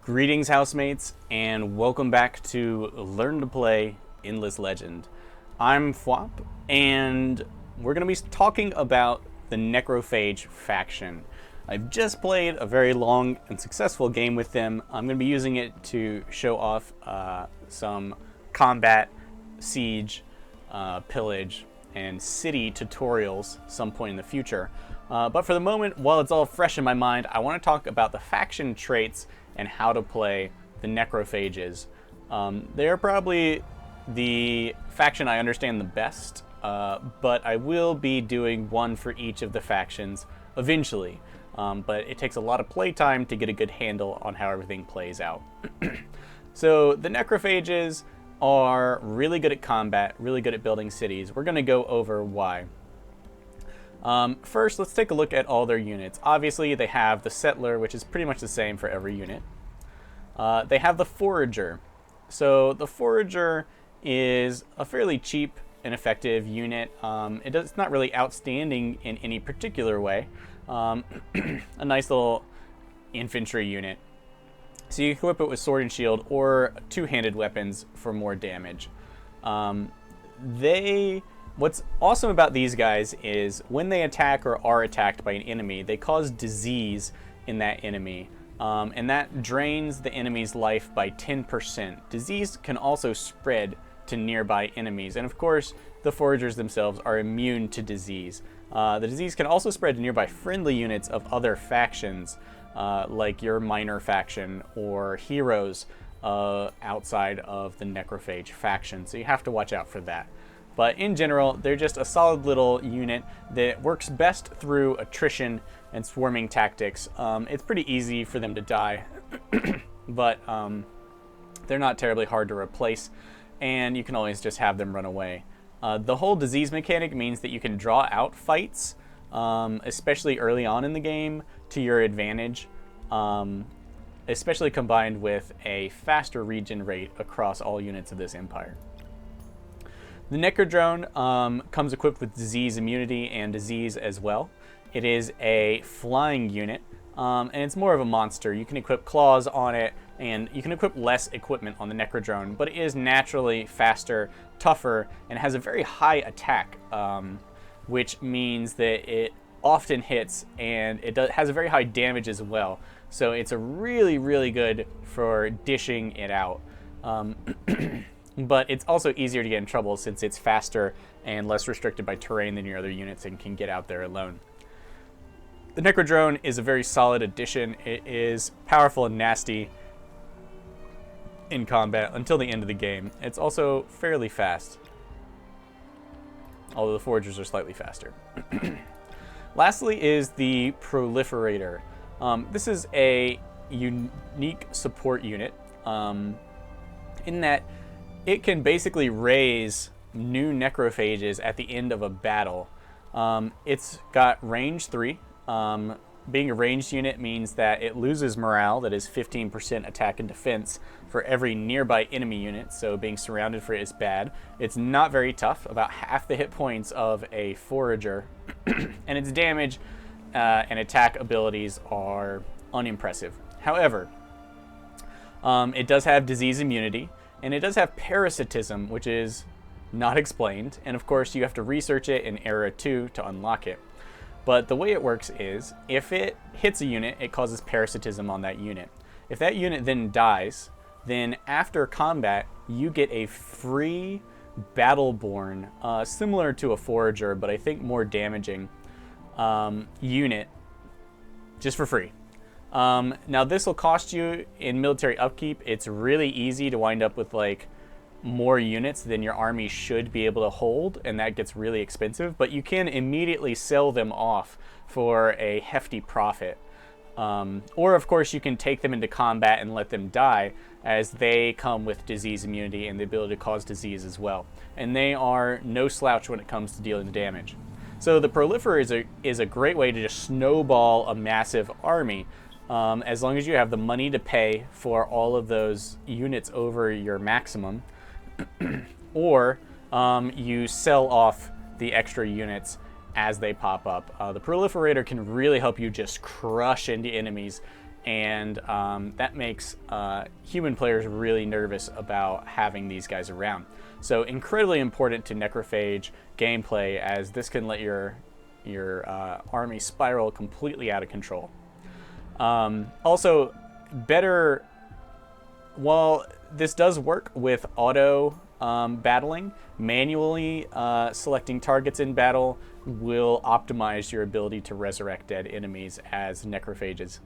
Greetings, housemates, and welcome back to Learn to Play Endless Legend. I'm Phwop, and we're going to be talking about the Necrophage faction. I've just played a very long and successful game with them. I'm going to be using it to show off some combat, siege, pillage, and city tutorials some point in the future. But for the moment, while it's all fresh in my mind, I want to talk about the faction traits and how to play the Necrophages. They're probably the faction I understand the best, but I will be doing one for each of the factions eventually. But it takes a lot of playtime to get a good handle on how everything plays out. So the Necrophages are really good at combat, really good at building cities. We're going to go over why. First, let's take a look at all their units. Obviously, they have the Settler, which is pretty much the same for every unit. They have the Forager. So the Forager is a fairly cheap and effective unit. It's not really outstanding in any particular way. A nice little infantry unit. So you equip it with sword and shield or two-handed weapons for more damage. What's awesome about these guys is when they attack or are attacked by an enemy, they cause disease in that enemy. And that drains the enemy's life by 10%. Disease can also spread to nearby enemies. And of course, the Foragers themselves are immune to disease. The disease can also spread to nearby friendly units of other factions, like your minor faction or heroes outside of the Necrophage faction. So you have to watch out for that. But in general, they're just a solid little unit that works best through attrition and swarming tactics. It's pretty easy for them to die, but they're not terribly hard to replace, and you can always just have them run away. The whole disease mechanic means that you can draw out fights, especially early on in the game, to your advantage, especially combined with a faster regen rate across all units of this empire. The Necrodrone comes equipped with disease immunity and disease as well. It is a flying unit, and it's more of a monster. You can equip claws on it, and you can equip less equipment on the Necrodrone, but it is naturally faster, tougher, and has a very high attack, which means that it often hits, and it has a very high damage as well. So it's a really, really good for dishing it out. But it's also easier to get in trouble since it's faster and less restricted by terrain than your other units and can get out there alone. The Necrodrone is a very solid addition. It is powerful and nasty in combat until the end of the game. It's also fairly fast, although the Foragers are slightly faster. Lastly is the Proliferator. This is a unique support unit in that it can basically raise new Necrophages at the end of a battle. It's got range 3. Being a ranged unit means that it loses morale, that is 15% attack and defense, for every nearby enemy unit, so being surrounded for it is bad. It's not very tough, about half the hit points of a Forager, and its damage and attack abilities are unimpressive. However, it does have disease immunity, and it does have parasitism, which is not explained. And of course, you have to research it in Era 2 to unlock it. But the way it works is, if it hits a unit, it causes parasitism on that unit. If that unit then dies, then after combat, you get a free Battleborn, similar to a Forager, but I think more damaging, unit, just for free. Now this will cost you in military upkeep. It's really easy to wind up with like more units than your army should be able to hold, and that gets really expensive, but you can immediately sell them off for a hefty profit. Or of course you can take them into combat and let them die, as they come with disease immunity and the ability to cause disease as well. And they are no slouch when it comes to dealing damage. So the Proliferator is a great way to just snowball a massive army. As long as you have the money to pay for all of those units over your maximum, or you sell off the extra units as they pop up. The Proliferator can really help you just crush into enemies and that makes human players really nervous about having these guys around. So incredibly important to Necrophage gameplay, as this can let your army spiral completely out of control. Also, better, while this does work with auto battling, manually selecting targets in battle will optimize your ability to resurrect dead enemies as necrophages.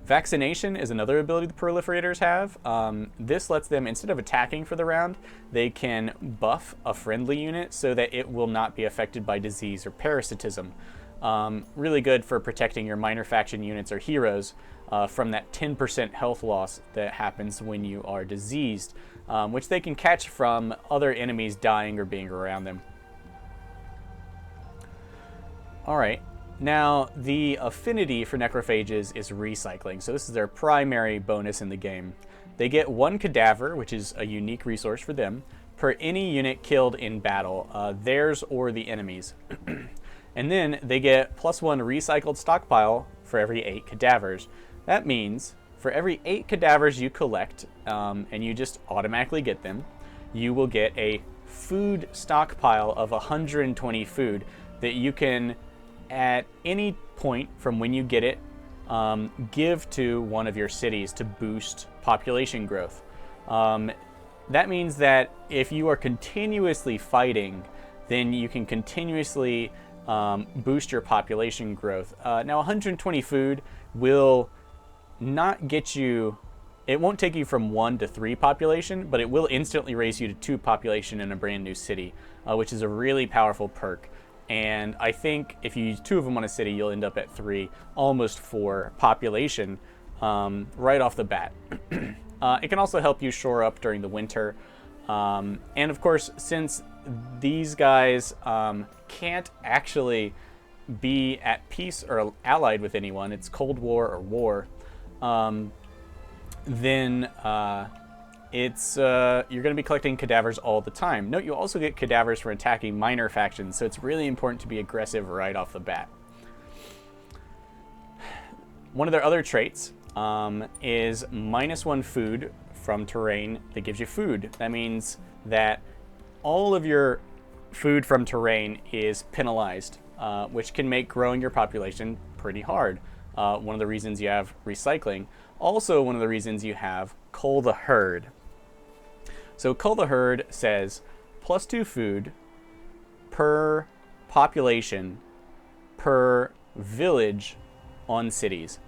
Vaccination is another ability the Proliferators have. This lets them, instead of attacking for the round, they can buff a friendly unit so that it will not be affected by disease or parasitism. Really good for protecting your minor faction units or heroes from that 10% health loss that happens when you are diseased, which they can catch from other enemies dying or being around them. All right. Now, the affinity for necrophages is recycling, so this is their primary bonus in the game. They get 1 cadaver, which is a unique resource for them, per any unit killed in battle, theirs or the enemy's. And then they get +1 recycled stockpile for every 8 cadavers. That means for every 8 cadavers you collect, and you just automatically get them, you will get a food stockpile of 120 food that you can, at any point from when you get it, give to one of your cities to boost population growth. That means that if you are continuously fighting, then you can continuously boost your population growth. Now, 120 food will not get you, it won't take you from 1 to 3 population, but it will instantly raise you to 2 population in a brand new city, which is a really powerful perk. And I think if you use 2 of them on a city, you'll end up at 3, almost 4 population right off the bat. It can also help you shore up during the winter. And of course, since these guys can't actually be at peace or allied with anyone, it's Cold War or war, then you're going to be collecting cadavers all the time. Note, you also get cadavers for attacking minor factions, so it's really important to be aggressive right off the bat. One of their other traits is -1 food from terrain that gives you food. That means that all of your food from terrain is penalized, which can make growing your population pretty hard. One of the reasons you have recycling. Also, one of the reasons you have Cull the Herd. So Cull the Herd says +2 food per population per village on cities.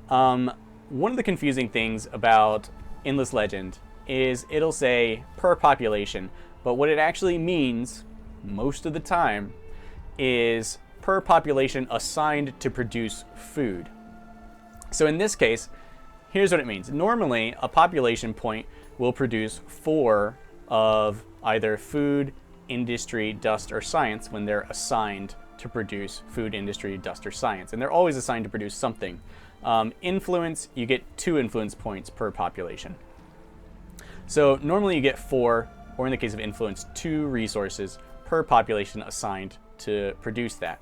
One of the confusing things about Endless Legend is it'll say per population, but what it actually means most of the time is per population assigned to produce food. So in this case, here's what it means. Normally, a population point will produce 4 of either food, industry, dust, or science when they're assigned to produce food, industry, dust, or science. And they're always assigned to produce something. Influence, you get 2 influence points per population. So normally you get 4, or in the case of influence, 2 resources per population assigned to produce that.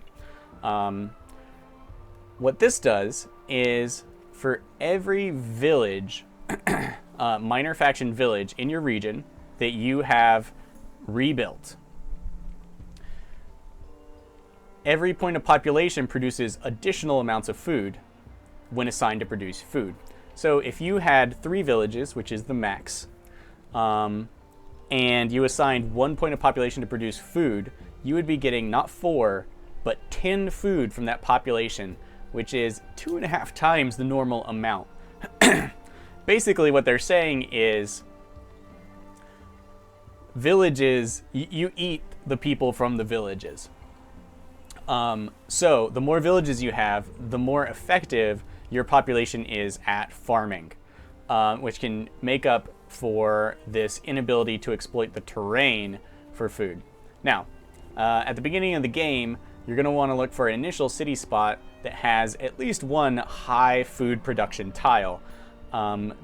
What this does is for every village, minor faction village in your region that you have rebuilt, every point of population produces additional amounts of food when assigned to produce food. So if you had 3 villages, which is the max, and you assigned 1 point of population to produce food, you would be getting not 4, but 10 food from that population, which is 2.5 times the normal amount. Basically, what they're saying is villages, you eat the people from the villages. So the more villages you have, the more effective your population is at farming, which can make up for this inability to exploit the terrain for food. Now, at the beginning of the game, you're going to want to look for an initial city spot that has at least 1 high food production tile,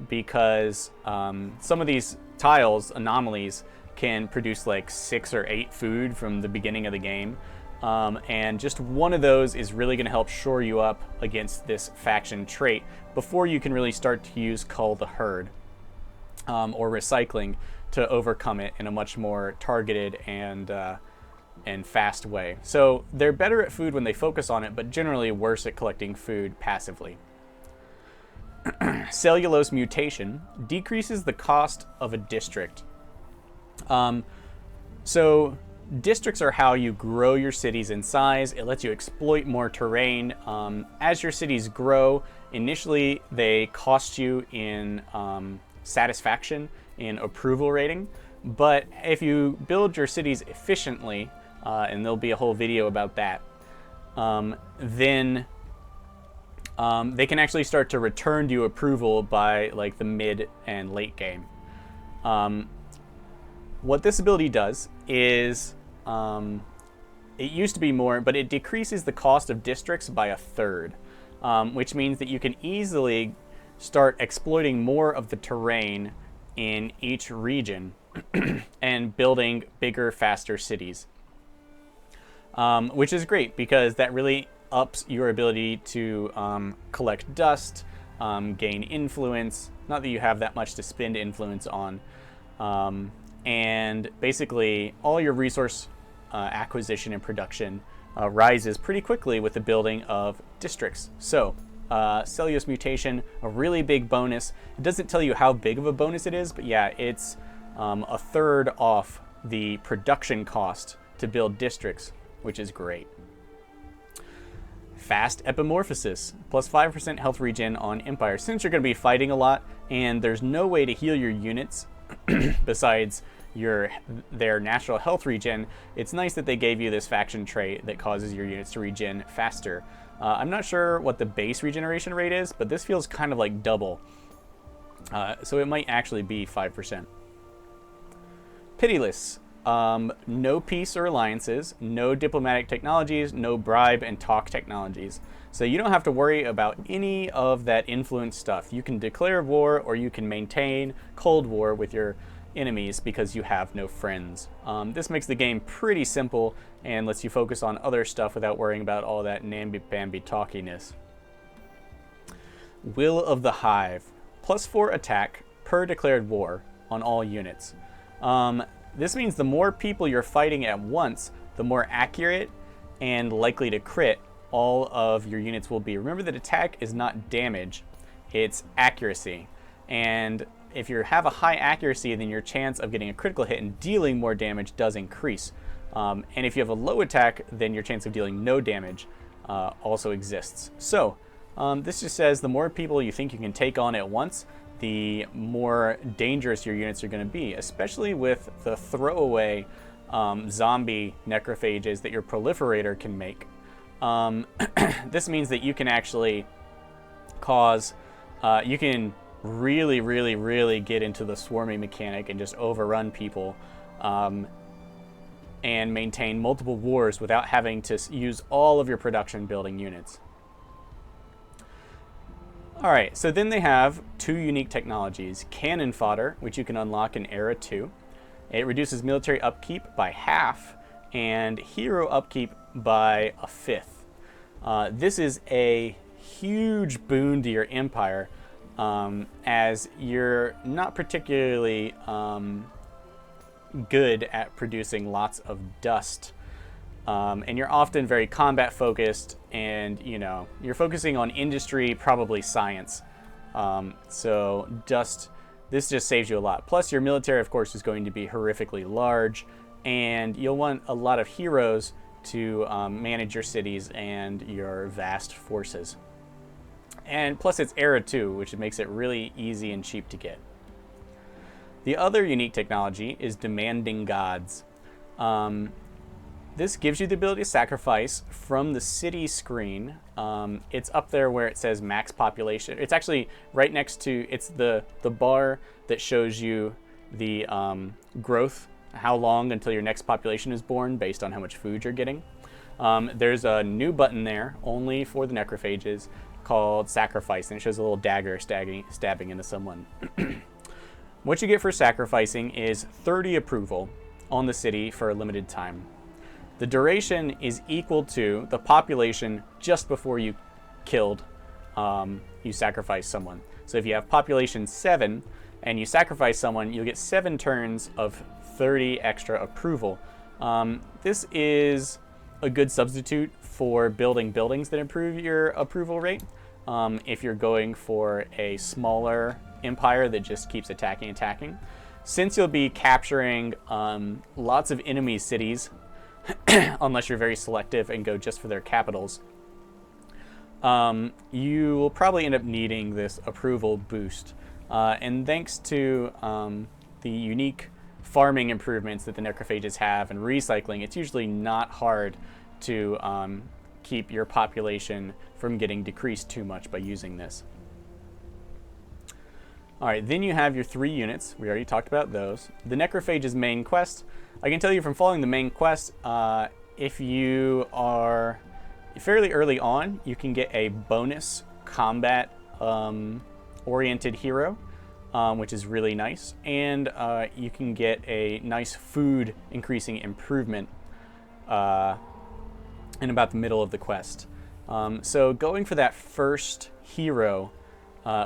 because some of these tiles, anomalies, can produce like 6 or 8 food from the beginning of the game. And just one of those is really going to help shore you up against this faction trait before you can really start to use Cull the Herd or Recycling to overcome it in a much more targeted and fast way. So they're better at food when they focus on it, but generally worse at collecting food passively. Cellulose Mutation decreases the cost of a district. So districts are how you grow your cities in size. It lets you exploit more terrain. As your cities grow, initially they cost you in satisfaction, in approval rating. But if you build your cities efficiently, and there'll be a whole video about that, then they can actually start to return to you approval by like the mid and late game. What this ability does is, it used to be more, but it decreases the cost of districts by 1/3, which means that you can easily start exploiting more of the terrain in each region and building bigger, faster cities. Which is great because that really ups your ability to collect dust, gain influence. Not that you have that much to spend influence on. And basically all your resource acquisition and production rises pretty quickly with the building of districts. So Cellulose Mutation, a really big bonus. It doesn't tell you how big of a bonus it is, but yeah, it's 1/3 off the production cost to build districts, which is great. Fast Epimorphosis, plus 5% health regen on Empire. Since you're going to be fighting a lot and there's no way to heal your units besides their natural health regen, it's nice that they gave you this faction trait that causes your units to regen faster. I'm not sure what the base regeneration rate is, but this feels kind of like double. So it might actually be 5%. Pitiless. No peace or alliances, no diplomatic technologies, no bribe and talk technologies. So you don't have to worry about any of that influence stuff. You can declare war or you can maintain Cold War with your enemies because you have no friends. This makes the game pretty simple and lets you focus on other stuff without worrying about all that namby-pamby talkiness. Will of the Hive, plus 4 attack per declared war on all units. This means the more people you're fighting at once, the more accurate and likely to crit all of your units will be. Remember that attack is not damage, it's accuracy. And if you have a high accuracy, then your chance of getting a critical hit and dealing more damage does increase. And if you have a low attack, then your chance of dealing no damage also exists. So this just says the more people you think you can take on at once, the more dangerous your units are going to be, especially with the throwaway zombie necrophages that your Proliferator can make. This means that you can actually cause, you can really get into the swarming mechanic and just overrun people and maintain multiple wars without having to use all of your production building units. Alright, so then they have 2 unique technologies. Cannon Fodder, which you can unlock in Era 2. It reduces military upkeep by half and hero upkeep by 1/5. This is a huge boon to your Empire, as you're not particularly good at producing lots of dust. And you're often very combat focused, and you're focusing on industry, probably science. So this just saves you a lot. Plus your military, of course, is going to be horrifically large, and you'll want a lot of heroes to manage your cities and your vast forces. And plus it's Era 2, which makes it really easy and cheap to get. The other unique technology is Demanding Gods. This gives you the ability to sacrifice from the city screen. It's up there where it says max population. It's actually right next to, it's the bar that shows you the growth, how long until your next population is born based on how much food you're getting. There's a new button there only for the necrophages called Sacrifice, and it shows a little dagger stabbing into someone. What you get for sacrificing is 30 approval on the city for a limited time. the duration is equal to the population just before you killed, you sacrifice someone. So if you have population 7 and you sacrifice someone, you'll get 7 turns of 30 extra approval. This is a good substitute for building buildings that improve your approval rate. If you're going for a smaller empire that just keeps attacking. Since you'll be capturing lots of enemy cities, unless you're very selective and go just for their capitals, you will probably end up needing this approval boost. And thanks to the unique farming improvements that the Necrophages have and recycling, it's usually not hard to keep your population from getting decreased too much by using this. All right, then you have your 3 units. We already talked about those. The Necrophage's main quest. I can tell you from following the main quest, if you are fairly early on, you can get a bonus combat oriented hero, which is really nice. And you can get a nice food increasing improvement in about the middle of the quest. So going for that first hero,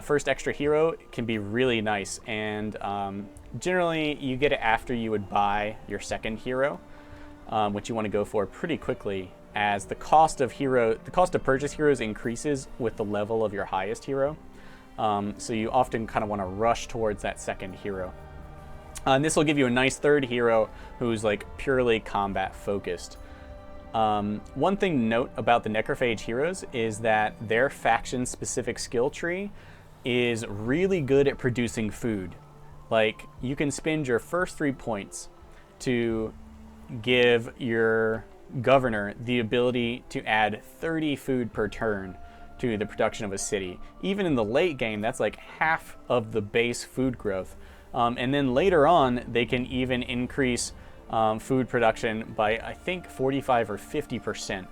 first extra hero can be really nice, and generally you get it after you would buy your second hero, which you want to go for pretty quickly, as the cost of purchase heroes increases with the level of your highest hero. So you often kind of want to rush towards that second hero. And this will give you a nice third hero who's like purely combat focused. One thing to note about the Necrophage heroes is that their faction-specific skill tree is really good at producing food. Like, you can spend your first 3 points to give your governor the ability to add 30 food per turn to the production of a city. Even in the late game, that's like half of the base food growth. And then later on, they can even increase food production by, I think, 45 or 50%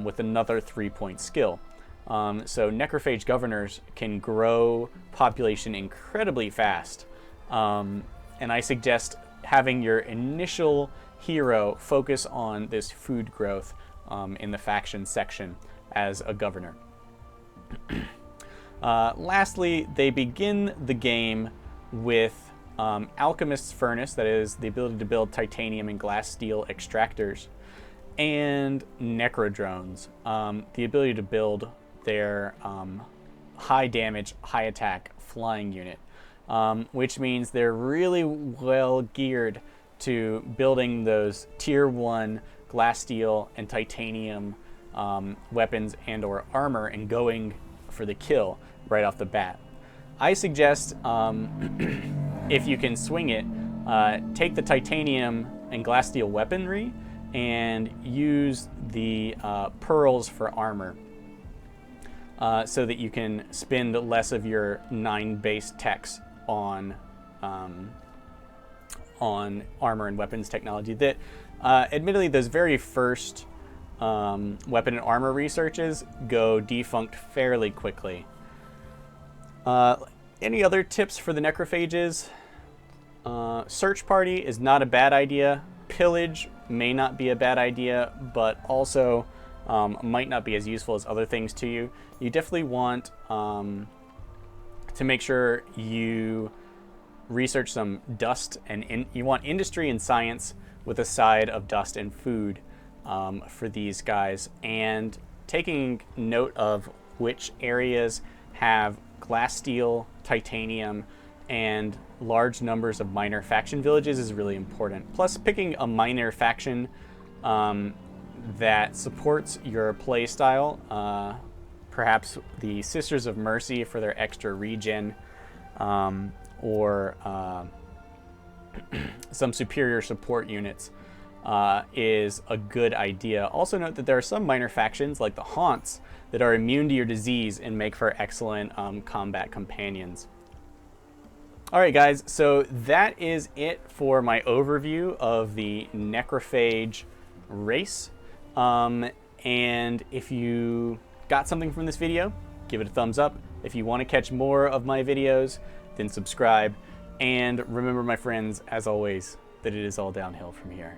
with another 3-point skill. So Necrophage governors can grow population incredibly fast. And I suggest having your initial hero focus on this food growth in the faction section as a governor. Lastly, they begin the game with Alchemists Furnace, that is the ability to build titanium and glass steel extractors, and Necrodrones, the ability to build their high damage, high attack flying unit, which means they're really well geared to building those tier 1 glass steel and titanium weapons and or armor and going for the kill right off the bat. I suggest if you can swing it, take the titanium and glass steel weaponry and use the pearls for armor, so that you can spend less of your 9 base techs on armor and weapons technology. That admittedly, those very first weapon and armor researches go defunct fairly quickly. Any other tips for the Necrophages? Search party is not a bad idea. Pillage may not be a bad idea, but also might not be as useful as other things to you. You definitely want to make sure you research some dust, and you want industry and science with a side of dust and food for these guys, and taking note of which areas have glass steel, titanium, and large numbers of minor faction villages is really important. Plus, picking a minor faction that supports your play style, perhaps the Sisters of Mercy for their extra regen, or some superior support units, is a good idea. Also note that there are some minor factions like the Haunts that are immune to your disease and make for excellent combat companions. Alright guys, so that is it for my overview of the Necrophage race. And if you got something from this video, give it a thumbs up. If you want to catch more of my videos, then subscribe. And remember, my friends, as always, that it is all downhill from here.